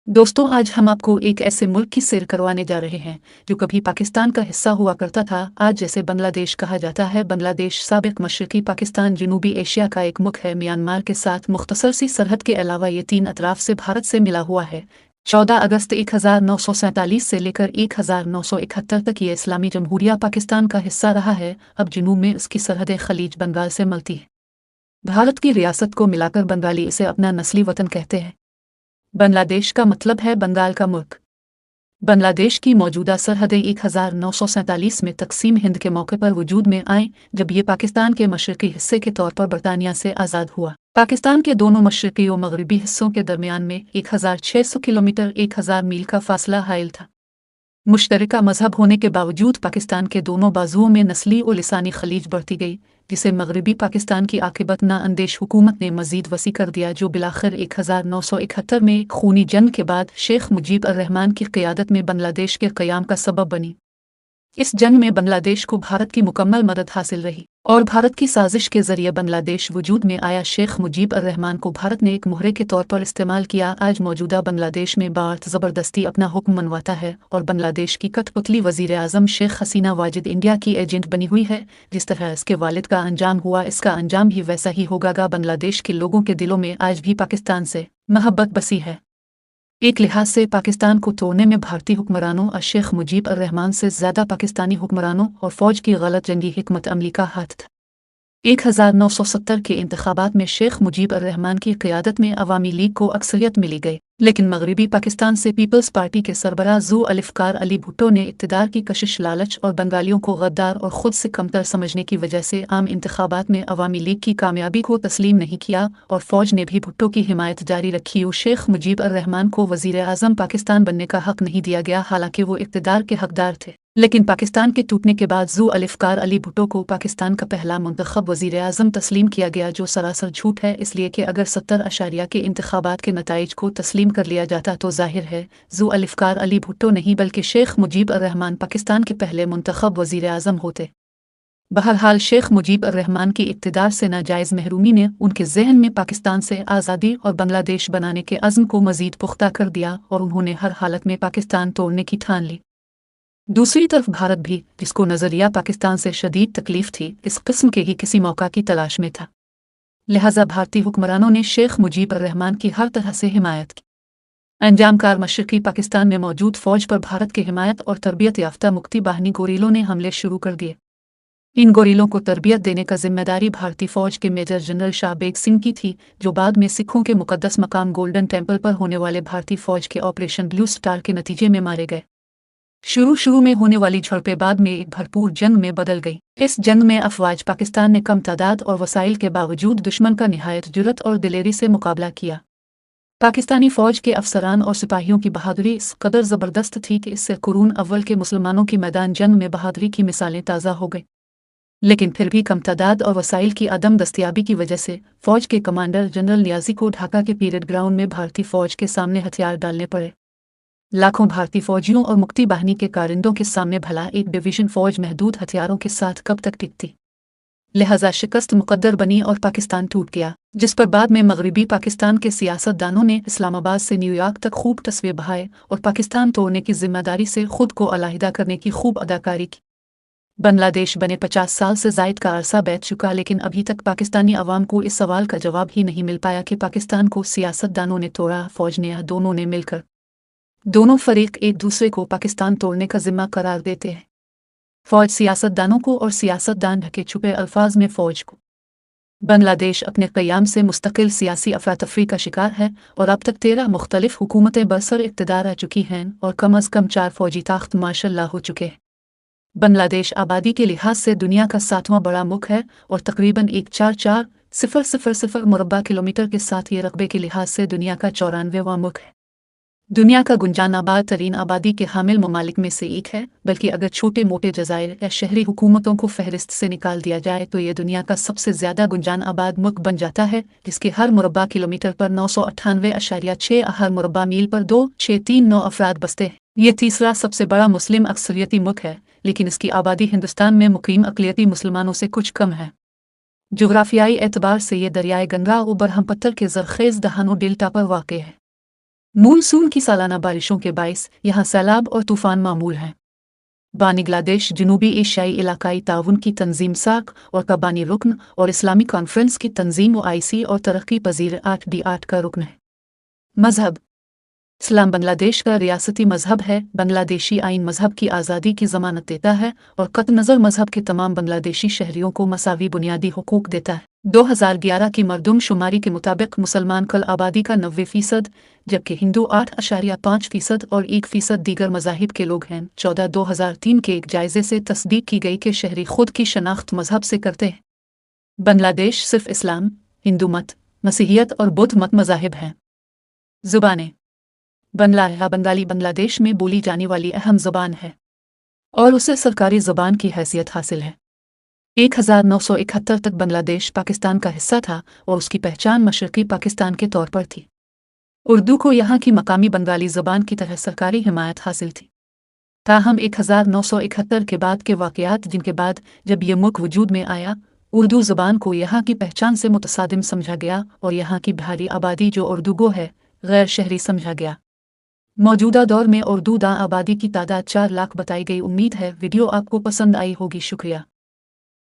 दोस्तों, आज हम आपको एक ऐसे मुल्क की सैर करवाने जा रहे हैं जो कभी पाकिस्तान का हिस्सा हुआ करता था। आज जैसे बांग्लादेश कहा जाता है। बांग्लादेश साबिक मशरकी पाकिस्तान जनूबी एशिया का एक मुल्क है। म्यांमार के साथ मुख्तसर सी सरहद के अलावा ये तीन अतराफ से भारत से मिला हुआ है। 14 अगस्त 1947 से लेकर 1971 तक ये इस्लामी जमहूरिया पाकिस्तान का हिस्सा रहा है। अब जनूब में इसकी सरहदें खलीज बंगाल से मिलती हैं। भारत की रियासत को मिलाकर बंगाली इसे अपना नस्ली वतन कहते हैं। बांग्लादेश का मतलब है बंगाल का मुल्क। बांग्लादेश की मौजूदा सरहदें 1947 में तकसीम हिंद के मौके पर वजूद में आईं, जब ये पाकिस्तान के मशरकी हिस्से के तौर पर बरतानिया से आज़ाद हुआ। पाकिस्तान के दोनों मशरकी और मगरबी हिस्सों के दरमियान में 1600 किलोमीटर 1000 मील का फासला हायल था। मुश्तरका मजहब होने के बावजूद पाकिस्तान के दोनों बाजुओं में नस्ली और लिसानी खलीज बढ़ती गई, जिसे मगरबी पाकिस्तान की आकिबत ना अंदेश हुकूमत ने मजीद वसी कर दिया, जो बिलाखिर 1971 में खूनी जंग के बाद शेख मुजीब उर रहमान की क़यादत में बांग्लादेश के क़याम का सबब बनी। इस जंग में बांग्लादेश को भारत की मुकम्मल मदद हासिल रही और भारत की साजिश के जरिए बांग्लादेश वजूद में आया। शेख मुजीब उर रहमान को भारत ने एक मुहरे के तौर पर इस्तेमाल किया। आज मौजूदा बांग्लादेश में भारत ज़बरदस्ती अपना हुक्म मनवाता है और बांग्लादेश की कठपुतली वज़ीर आज़म शेख हसीना वाजिद इंडिया की एजेंट बनी हुई है। जिस तरह इसके वालिद का अंजाम हुआ, इसका अंजाम भी वैसा ही होगा। बांग्लादेश के लोगों के दिलों में आज भी पाकिस्तान से मोहब्बत बसी है। एक लिहाज से पाकिस्तान को तोड़ने में भारतीय हुक्मरानों और शेख मुजीब उर रहमान से ज़्यादा पाकिस्तानी हुक्मरानों और फ़ौज की गलत जंगी हिकमत अमली का हाथ था। 1970 के इंतखाबात में शेख मुजीब उर रहमान की क़यादत में अवामी लीग को अक्सरियत मिली गई, लेकिन मगरबी पाकिस्तान से पीपल्स पार्टी के सरबराह ज़ुल्फ़िकार अली भुट्टो ने इक़्तिदार की कशिश, लालच और बंगालियों को गद्दार और ख़ुद से कमतर समझने की वजह से आम इंतखाबात में अवामी लीग की कामयाबी को तस्लीम नहीं किया और फ़ौज ने भी भुट्टो की हिमायत जारी रखी और शेख मुजीब उर रहमान को वज़ीर आज़म पाकिस्तान बनने का हक़ नहीं दिया गया, हालांकि वो इक़्तिदार के हकदार थे। लेकिन पाकिस्तान के टूटने के बाद ज़ुल्फ़िकार अली भुट्टो को पाकिस्तान का पहला मुंतखब वज़ीर आज़म तस्लीम किया गया, जो सरासर झूठ है। इसलिए कि अगर 70 के इंतखाबात के नताइज को तस्लीम कर लिया जाता तो जाहिर है ज़ुल्फ़िकार अली भुट्टो नहीं बल्कि शेख मुजीब उर रहमान पाकिस्तान के पहले मुंतखब वज़ीर आज़म होते। बहरहाल शेख मुजीब उर रहमान की इक़्तिदार से नाजायज़ महरूमी ने उनके जहन में पाकिस्तान से आज़ादी और बांग्लादेश बनाने के अज़्म को मज़ीद पुख्ता कर दिया और उन्होंने हर हालत में पाकिस्तान तोड़ने की ठान ली। दूसरी तरफ भारत भी, जिसको नज़रिया पाकिस्तान से शदीद तकलीफ थी, इस किस्म के ही किसी मौका की तलाश में था। लिहाजा भारतीय हुक्मरानों ने शेख मुजीब उर रहमान की हर तरह से हिमायत की। अंजामकार मशरकी पाकिस्तान में मौजूद फ़ौज पर भारत की हिमायत और तरबियत याफ्ता मुक्ति बाहिनी गोरीलों ने हमले शुरू कर दिए। इन गोरीलों को तरबियत देने का जिम्मेदारी भारतीय फ़ौज के मेजर जनरल शाहबेग सिंह की थी, जो बाद में सिखों के मुकद्दस मकाम गोल्डन टेम्पल पर होने वाले भारतीय फ़ौज के ऑपरेशन ब्लू स्टार के नतीजे में मारे गए। शुरू में होने वाली झड़पें बाद में एक भरपूर जंग में बदल गई। इस जंग में अफवाज पाकिस्तान ने कम तादाद और वसाइल के बावजूद दुश्मन का निहायत जुर्रत और दिलेरी से मुकाबला किया। पाकिस्तानी फ़ौज के अफसरान और सिपाहियों की बहादुरी इस कदर ज़बरदस्त थी कि इससे कुरून अव्वल के मुसलमानों की मैदान जंग में बहादुरी की मिसालें ताज़ा हो गईं। लेकिन फिर भी कम तादाद और वसाइल की अदम दस्तयाबी की वजह से फ़ौज के कमांडर जनरल नियाज़ी को ढाका के पीरियड ग्राउंड में भारतीय फ़ौज के सामने हथियार डालने पड़े। लाखों भारतीय फ़ौजियों और मुक्ति बाहिनी के कारिंदों के सामने भला एक डिवीज़न फ़ौज महदूद हथियारों के साथ कब तक टिकती। लिहाजा शिकस्त मुकद्दर बनी और पाकिस्तान टूट गया, जिस पर बाद में मगरबी पाकिस्तान के सियासतदानों ने इस्लामाबाद से न्यूयॉर्क तक खूब तस्वीर बहाए और पाकिस्तान तोड़ने की जिम्मेदारी से खुद को अलहदा करने की खूब अदाकारी की। बांग्लादेश बने 50 साल से ज़ायद का अरसा बीत चुका, लेकिन अभी तक पाकिस्तानी अवाम को इस सवाल का जवाब ही नहीं मिल पाया कि पाकिस्तान को सियासतदानों ने तोड़ा, फ़ौज ने, या दोनों ने मिलकर। दोनों फरीक एक दूसरे को पाकिस्तान तोड़ने का जिम्मा करार देते हैं। फ़ौज सियासतदानों को और सियासतदान ढके छुपे अल्फाज में फ़ौज को। बांग्लादेश अपने क़याम से मुस्तकिल सियासी अफरा-तफ़री का शिकार है और अब तक 13 मुख्तलिफ हुकूमतें बरसर इक़्तिदार आ चुकी हैं और कम अज़ कम 4 फ़ौजी ताख्त माशाअल्लाह हो चुके हैं। बांग्लादेश आबादी के लिहाज से दुनिया का 7वां बड़ा मुल्क है और तकरीबन 144,000 मुरब्बा किलोमीटर के साथ ये रकबे के लिहाज से दुनिया का 94वां मुल्क है। दुनिया का गुंजान आबाद तरीन आबादी के हामिल ममालिक में से एक है, बल्कि अगर छोटे मोटे जज़ायर या शहरी हुकूमतों को फहरिस्त से निकाल दिया जाए तो ये दुनिया का सबसे ज़्यादा गुंजान आबाद मुल्क बन जाता है, जिसके हर मुरब्बा किलोमीटर पर 998.6 हर मुरब्बा मील पर 2,639 अफराद बसते हैं। ये तीसरा सबसे बड़ा मुस्लिम अक्सरियती मुल्क है, लेकिन इसकी आबादी हिंदुस्तान में मुकीम अक़लियती मुसलमानों से कुछ कम है। जोग्राफियाई एतबार से ये दरियाए गंगा और बरहम पत्थर के ज़रख़ेज़ दहानों डेल्टा पर वाक़ है। मॉनसून की सालाना बारिशों के बायस यहाँ सैलाब और तूफान मामूल हैं। बांग्लादेश जनूबी एशियाई इलाकाई ताउन की तंजीम साक और कबानी रुकन और इस्लामी कॉन्फ्रेंस की तंजीम ओआईसी और तरक्की पजीर 8D8 का रुकन है। मजहब इस्लाम बांग्लादेश का रियासती मजहब है। बांग्लादेशी आइन मजहब की आज़ादी की ज़मानत देता है और कत नज़र मजहब के तमाम बांग्लादेशी शहरियों को मसावी बुनियादी हुकूक देता है। 2011 की मरदमशुमारी के मुताबिक मुसलमान कल आबादी का 90%, जबकि हिंदू 8.5% और 1% दीगर मज़ाहिब के लोग हैं। 14/2003 के एक जायजे से तस्दीक की गई कि शहरी खुद की शनाख्त मजहब से करते हैं। बांग्लादेश सिर्फ इस्लाम, हिंदू मत, मसीहियत और बुद्ध मत मज़ाहिब हैं। ज़ुबानें बंगला या बंगाली बांग्लादेश में बोली जाने वाली अहम ज़ुबान है और उसे सरकारी ज़ुबान की हैसियत हासिल है। 1971 तक बांग्लादेश पाकिस्तान का हिस्सा था और उसकी पहचान मशरक़ी पाकिस्तान के तौर पर थी। उर्दू को यहाँ की मकामी बंगाली ज़ुबान की तरह सरकारी हिमायत हासिल थी। ताहम 1971 के बाद के वाक़यात, जिनके बाद जब ये मुल्क वजूद में आया, उर्दू ज़ुबान को यहाँ की पहचान से मुतसादिम समझा गया और यहाँ की भारी आबादी जो उर्दूगो है, गैर शहरी समझा गया। मौजूदा दौर में उर्दू दां आबादी की तादाद 4 लाख बताई गई। उम्मीद है वीडियो आपको पसंद आई होगी। शुक्रिया।